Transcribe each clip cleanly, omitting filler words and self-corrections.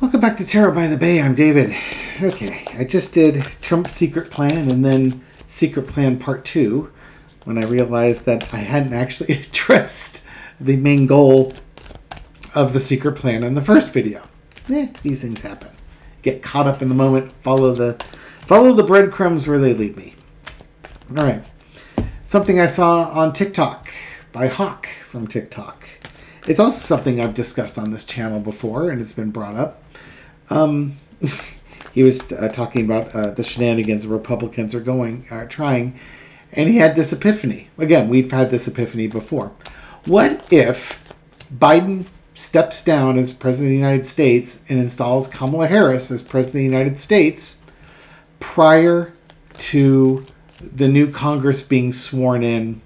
Welcome back to Tarot by the Bay. I'm David. Okay, I just did Trump's Secret Plan and then Secret Plan Part 2 when I realized that I hadn't actually addressed the main goal of the Secret Plan in the first video. These things happen. Get caught up in the moment, follow the breadcrumbs where they lead me. All right. Something I saw on TikTok by Hawk from TikTok. It's also something I've discussed on this channel before, and it's been brought up. He was talking about the shenanigans the Republicans are trying, and he had this epiphany. Again, we've had this epiphany before. What if Biden steps down as President of the United States and installs Kamala Harris as President of the United States prior to the new Congress being sworn in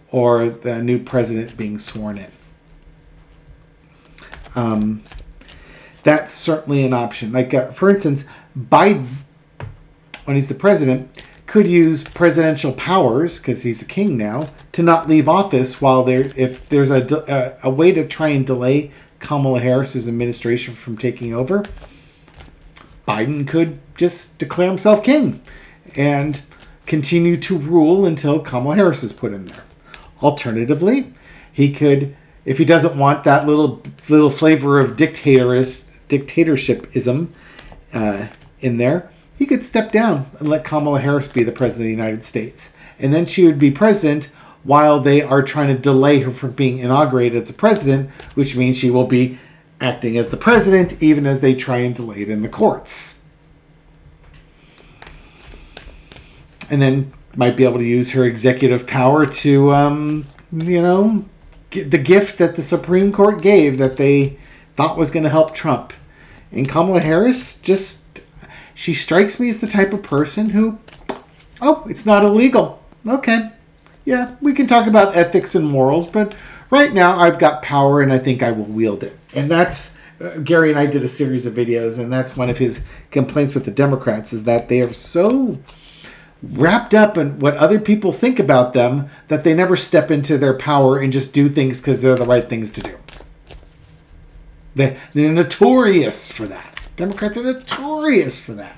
or the new president being sworn in? That's certainly an option. Like, for instance, Biden, when he's the president, could use presidential powers, because he's a king now, to not leave office while if there's a way to try and delay Kamala Harris's administration from taking over. Biden could just declare himself king and continue to rule until Kamala Harris is put in there. Alternatively, he could, if he doesn't want that little flavor of dictatorshipism in there, he could step down and let Kamala Harris be the president of the United States. And then she would be president while they are trying to delay her from being inaugurated as the president, which means she will be acting as the president even as they try and delay it in the courts. And then might be able to use her executive power to, get the gift that the Supreme Court gave that they thought was going to help Trump. And Kamala Harris, she strikes me as the type of person who, it's not illegal. Okay. Yeah, we can talk about ethics and morals, but right now I've got power and I think I will wield it. And that's, Gary and I did a series of videos, and that's one of his complaints with the Democrats, is that they are so wrapped up in what other people think about them that they never step into their power and just do things because they're the right things to do. They're notorious for that. Democrats are notorious for that.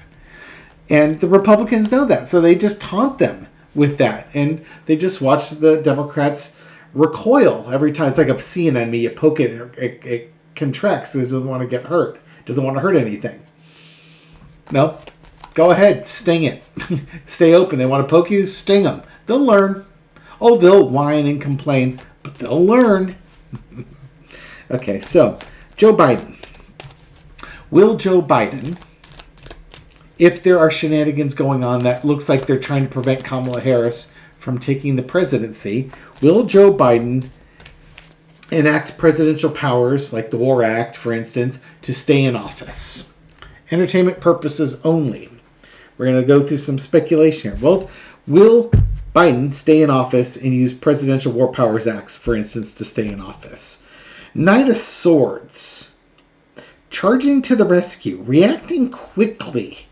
And the Republicans know that. So they just taunt them with that. And they just watch the Democrats recoil every time. It's like a sea anemone. You poke it, it contracts. It doesn't want to get hurt. It doesn't want to hurt anything. No. Go ahead. Sting it. Stay open. They want to poke you? Sting them. They'll learn. Oh, they'll whine and complain, but they'll learn. Okay, so Joe Biden. Will Joe Biden, if there are shenanigans going on that looks like they're trying to prevent Kamala Harris from taking the presidency, will Joe Biden enact presidential powers, like the War Act, for instance, to stay in office? Entertainment purposes only. We're going to go through some speculation here. Well, will Biden stay in office and use Presidential War Powers Acts, for instance, to stay in office? Knight of Swords. Charging to the rescue. Reacting quickly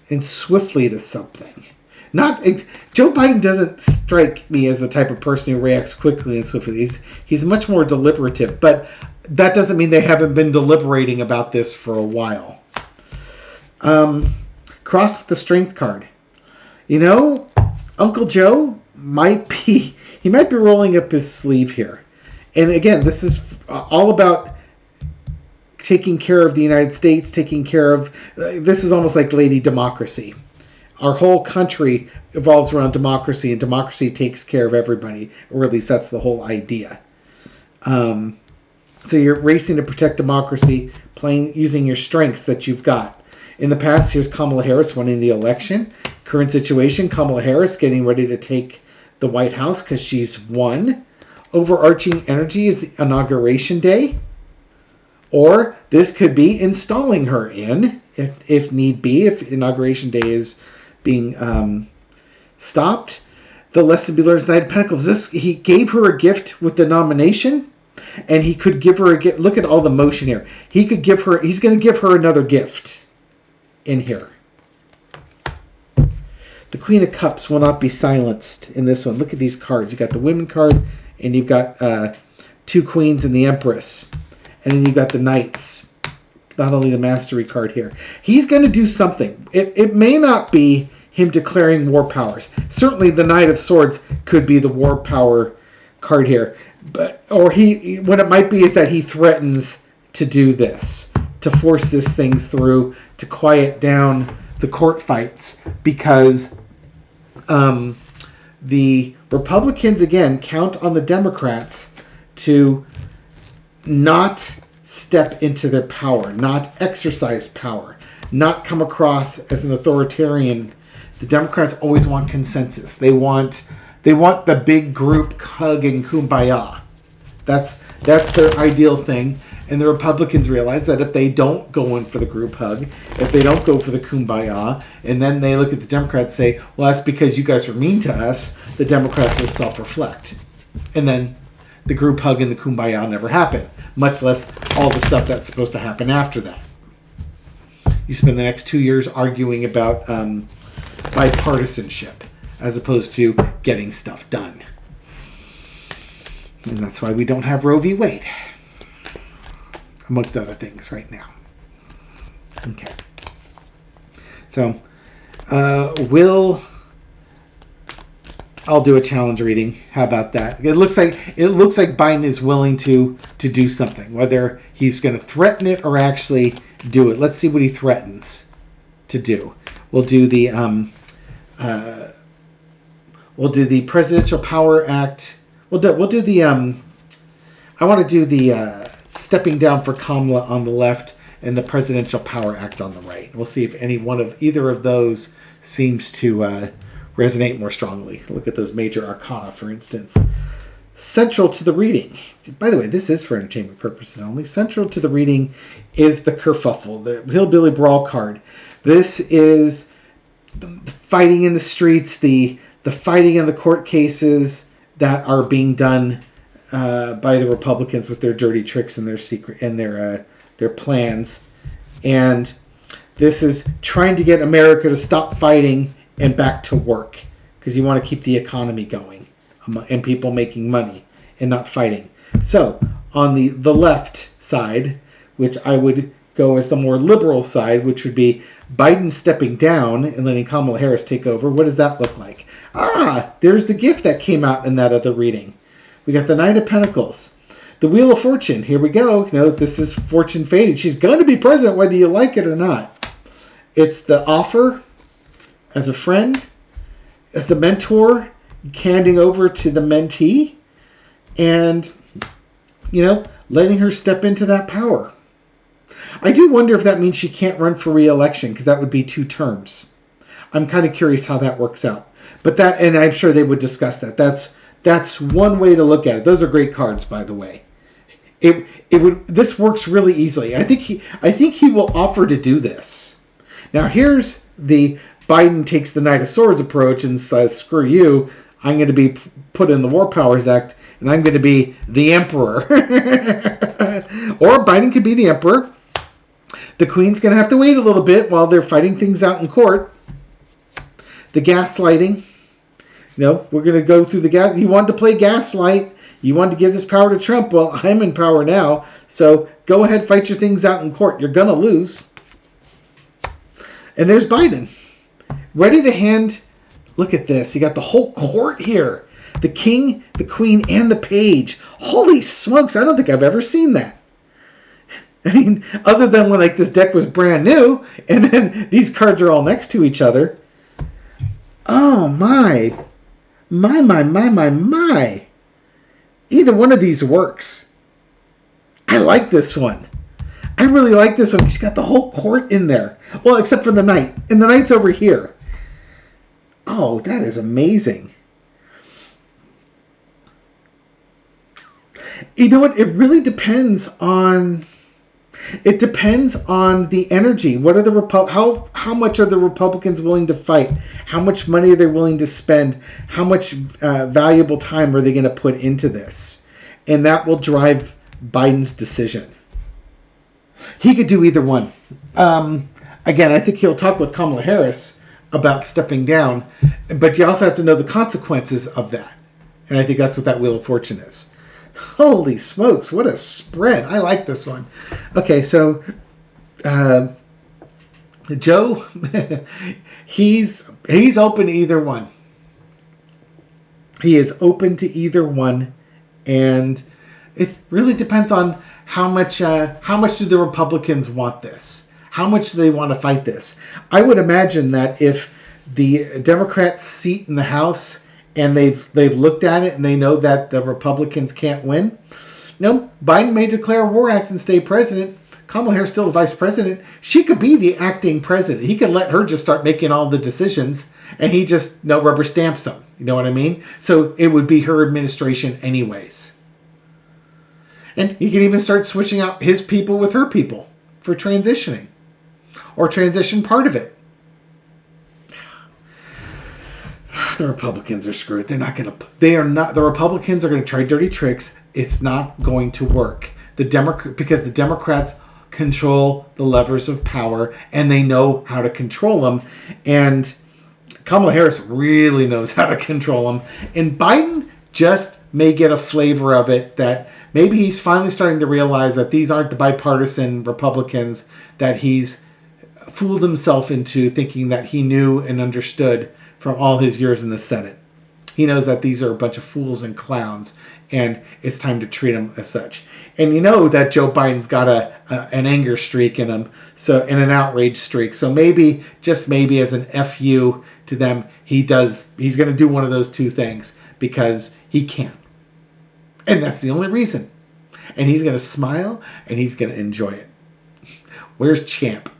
and swiftly to something. Joe Biden doesn't strike me as the type of person who reacts quickly and swiftly. He's much more deliberative, but that doesn't mean they haven't been deliberating about this for a while. Cross with the Strength card. Uncle Joe might be rolling up his sleeve here. And again, this is all about taking care of the United States, taking care of, this is almost like Lady Democracy. Our whole country evolves around democracy, and democracy takes care of everybody, or at least that's the whole idea. So you're racing to protect democracy, using your strengths that you've got. In the past, here's Kamala Harris winning the election. Current situation, Kamala Harris getting ready to take the White House because she's won. Overarching energy is the inauguration day. Or this could be installing her in, if need be, if inauguration day is being stopped. The lesson to be learned is Knight of Pentacles. He gave her a gift with the nomination, and he could give her a gift. Look at all the motion here. He's going to give her another gift in here. The Queen of Cups will not be silenced in this one. Look at these cards. You got the Women card, and you've got two Queens and the Empress. And then you've got the Knights. not only the mastery card here. He's going to do something. It may not be him declaring war powers. Certainly the Knight of Swords could be the war power card here. But what it might be is that he threatens to do this, to force this thing through, to quiet down the court fights, because the Republicans, again, count on the Democrats to not step into their power, not exercise power, not come across as an authoritarian. The Democrats always want consensus. They want the big group hug and kumbaya. That's their ideal thing. And the Republicans realize that if they don't go in for the group hug, if they don't go for the kumbaya, and then they look at the Democrats and say, well, that's because you guys were mean to us, the Democrats will self-reflect. And then the group hug and the kumbaya never happen, much less all the stuff that's supposed to happen after that. You spend the next 2 years arguing about bipartisanship as opposed to getting stuff done. And that's why we don't have Roe v. Wade, amongst other things right now. Okay. So, I'll do a challenge reading. How about that? It looks like Biden is willing to do something, whether he's going to threaten it or actually do it. Let's see what he threatens to do. We'll do the Presidential Power Act. We'll do the I want to do the stepping down for Kamala on the left and the Presidential Power Act on the right. We'll see if either of those seems to resonate more strongly. Look at those major arcana, for instance. Central to the reading, by the way, this is for entertainment purposes only. Central to the reading is the kerfuffle, the hillbilly brawl card. This is the fighting in the streets, the fighting in the court cases that are being done by the Republicans with their dirty tricks and their secret and their plans. And this is trying to get America to stop fighting and back to work, because you want to keep the economy going and people making money and not fighting. So on the left side, which I would go as the more liberal side, which would be Biden stepping down and letting Kamala Harris take over. What does that look like? There's the gift that came out in that other reading. We got the Knight of Pentacles. The Wheel of Fortune. Here we go. This is fortune fated. She's going to be president whether you like it or not. It's the offer as a friend, the mentor handing over to the mentee, and, letting her step into that power. I do wonder if that means she can't run for re-election, because that would be 2 terms. I'm kind of curious how that works out. But and I'm sure they would discuss that. That's one way to look at it. Those are great cards, by the way. This works really easily. I think he will offer to do this. Now here's the Biden takes the Knight of Swords approach and says, screw you, I'm going to be put in the War Powers Act, and I'm going to be the Emperor. Or Biden could be the Emperor. The Queen's going to have to wait a little bit while they're fighting things out in court. The gaslighting. We're going to go through the gas. You wanted to play gaslight. You wanted to give this power to Trump. Well, I'm in power now, so go ahead, fight your things out in court. You're going to lose. And there's Biden. Ready to hand, look at this. You got the whole court here. The king, the queen, and the page. Holy smokes, I don't think I've ever seen that. I mean, other than when this deck was brand new, and then these cards are all next to each other. Oh my. My. Either one of these works. I like this one. I really like this one. She's got the whole court in there. Well, except for the knight. And the knight's over here. Oh, that is amazing. You know what? It really depends on... It depends on the energy. What are how much are the Republicans willing to fight? How much money are they willing to spend? How much valuable time are they going to put into this? And that will drive Biden's decision. He could do either one. Again, I think he'll talk with Kamala Harris about stepping down, but you also have to know the consequences of that. And I think that's what that Wheel of Fortune is. Holy smokes, what a spread. I like this one. Okay, so uh, Joe, he's open to either one. He is open to either one, and it really depends on how much do the Republicans want this? How much do they want to fight this? I would imagine that if the Democrats' seat in the House and they've looked at it and they know that the Republicans can't win, no, Biden may declare a war act and stay president. Kamala Harris still the vice president. She could be the acting president. He could let her just start making all the decisions, and he just rubber stamps them. You know what I mean? So it would be her administration anyways. And he can even start switching out his people with her people for transitioning, or transition part of it. The Republicans are screwed. The Republicans are going to try dirty tricks. It's not going to work. Because the Democrats control the levers of power, and they know how to control them. And Kamala Harris really knows how to control them. And Biden just may get a flavor of it, that maybe he's finally starting to realize that these aren't the bipartisan Republicans that he's fooled himself into thinking that he knew and understood from all his years in the Senate. He knows that these are a bunch of fools and clowns, and it's time to treat them as such. And you know that Joe Biden's got an anger streak in him, and an outrage streak. So maybe, just maybe, as an FU to them, he's going to do one of those two things because he can. And that's the only reason. And he's going to smile, and he's going to enjoy it. Where's Champ?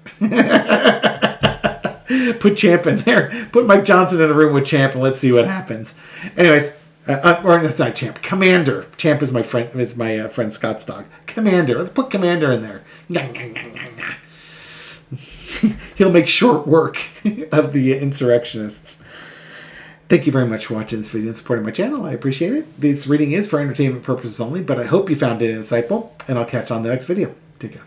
Put Champ in there. Put Mike Johnson in a room with Champ, and let's see what happens. Anyways, or it's not Champ. Commander. Champ is my friend. Is my friend Scott's dog. Commander. Let's put Commander in there. He'll make short work of the insurrectionists. Thank you very much for watching this video and supporting my channel. I appreciate it. This reading is for entertainment purposes only, but I hope you found it insightful, and I'll catch you on the next video. Take care.